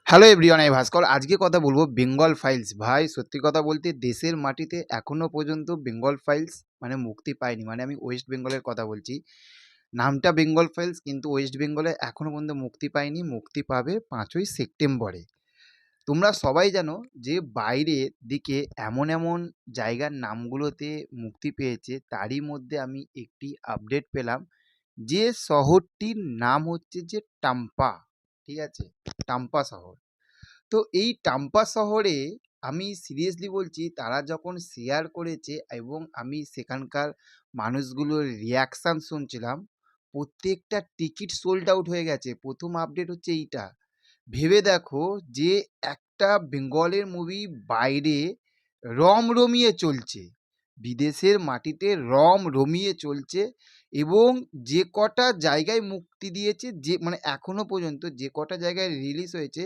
Hello everyone, আমি ভাস্কর। আজকে কথা বলবো বেঙ্গল ফাইলস। ভাই সত্যি কথা বলতে দেশের মাটিতে এখনো পর্যন্ত বেঙ্গল ফাইলস মানে মুক্তি পায়নি। মানে আমি ওয়েস্ট বেঙ্গলের কথা বলছি। নামটা বেঙ্গল ফাইলস কিন্তু ওয়েস্ট বেঙ্গলে এখনো পর্যন্ত মুক্তি পায়নি। মুক্তি পাবে 5ই সেপ্টেম্বরে। তোমরা সবাই জানো যে বাইরের দিকে এমন এমন জায়গার নামগুলোতে মুক্তি পেয়েছে, তারই মধ্যে আমি একটি আপডেট পেলাম যে শহরটির নাম হচ্ছে যে টাম্পা। ঠিক আছে? টাম্পা শহর। তো এই টাম্পা শহরে আমি সিরিয়াসলি বলছি, তারা যখন শেয়ার করেছে এবং আমি সেখানকার মানুষগুলোর রিয়াকশান শুনছিলাম, প্রত্যেকটা টিকিট সোল্ড আউট হয়ে গেছে। প্রথম আপডেট হচ্ছে এইটা। ভেবে দেখো যে একটা বেঙ্গলের মুভি বাইরে রমরমিয়ে চলছে, বিদেশের মাটিতে রমরমিয়ে চলছে, এবং যে কটা জায়গায় মুক্তি দিয়েছে, যে মানে এখনো পর্যন্ত যে কটা জায়গায় রিলিজ হয়েছে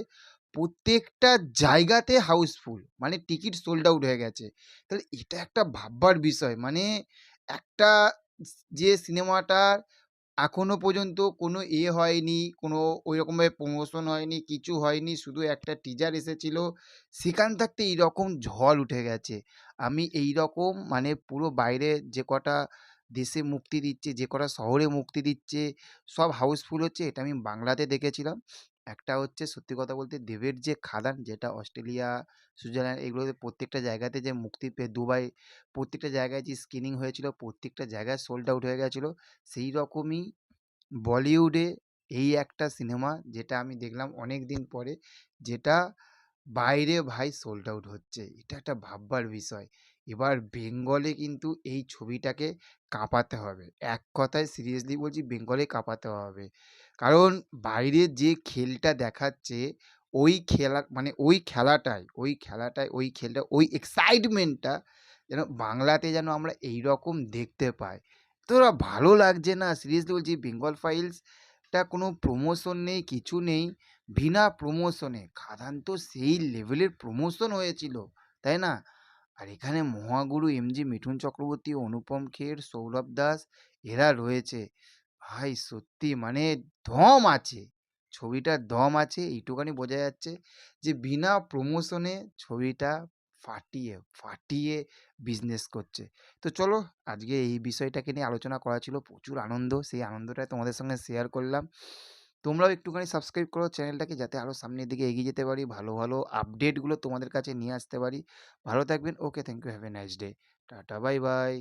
প্রত্যেকটা জায়গাতে হাউসফুল, মানে টিকিট সোল্ড আউট হয়ে গেছে। তাহলে এটা একটা ভাববার বিষয়। মানে একটা যে সিনেমাটার এখনো পর্যন্ত কোনো হয়নি, কোনো ওইরকমভাবে প্রমোশন হয়নি, কিছু হয়নি, শুধু একটা টিজার এসেছিল, সেখান থাকতে এইরকম ঝড় উঠে গেছে। আমি এইরকম মানে পুরো বাইরে যে কটা দেশে মুক্তি দিচ্ছে, যে কটা শহরে মুক্তি দিচ্ছে, সব হাউসফুল হচ্ছে, এটা আমি বাংলাতে দেখেছিলাম। একটা হচ্ছে সত্যি কথা বলতে দেবের যে খাদান, যেটা অস্ট্রেলিয়া, সুইজারল্যান্ড এগুলোতে প্রত্যেকটা জায়গাতে যে মুক্তি পেয়ে, দুবাই, প্রত্যেকটা জায়গায় যে স্ক্রিনিং হয়েছিল প্রত্যেকটা জায়গায় সোল্ড আউট হয়ে গেছিলো। সেই রকমই বলিউডে এই একটা সিনেমা যেটা আমি দেখলাম অনেক দিন পরে, যেটা বাইরে ভাই সোল্ড আউট হচ্ছে। এটা একটা ভাববার বিষয়। এবার বেঙ্গলে কিন্তু এই ছবিটাকে কাঁপাতে হবে। এক কথায় সিরিয়াসলি বলছি, বেঙ্গলে কাঁপাতে হবে। কারণ বাইরে যে খেলটা দেখাচ্ছে, ওই খেলা মানে ওই খেলটা, ওই এক্সাইটমেন্টটা যেন বাংলাতে যেন আমরা এইরকম দেখতে পাই। তোরা ভালো লাগছে না? সিরিয়াসলি বলছি, বেঙ্গল ফাইলসটা কোনো প্রমোশন নেই, কিছু নেই। বিনা প্রমোশনে খাদান তো সেই লেভেলের প্রমোশন হয়েছিল, তাই না? আর এখানে মহাগুরু এমজি মিঠুন চক্রবর্তী, অনুপম খের, সৌরভ দাস এরা রয়েছে। ভাই সত্যি মানে দম আছে, ছবিটার দম আছে, এইটুখানি বোঝা যাচ্ছে যে বিনা প্রমোশনে ছবিটা ফাটিয়ে ফাটিয়ে বিজনেস করছে। তো চলো, আজকে এই বিষয়টাকে নিয়ে আলোচনা করা ছিল, প্রচুর আনন্দ, সেই আনন্দটা তোমাদের সঙ্গে শেয়ার করলাম। তোমরাও একটুখানি সাবস্ক্রাইব করো চ্যানেলটাকে, যাতে আরও সামনের দিকে এগিয়ে যেতে পারি, ভালো ভালো আপডেটগুলো তোমাদের কাছে নিয়ে আসতে পারি। ভালো থাকবেন। Okay, thank you, have a nice day. Tata, bye by.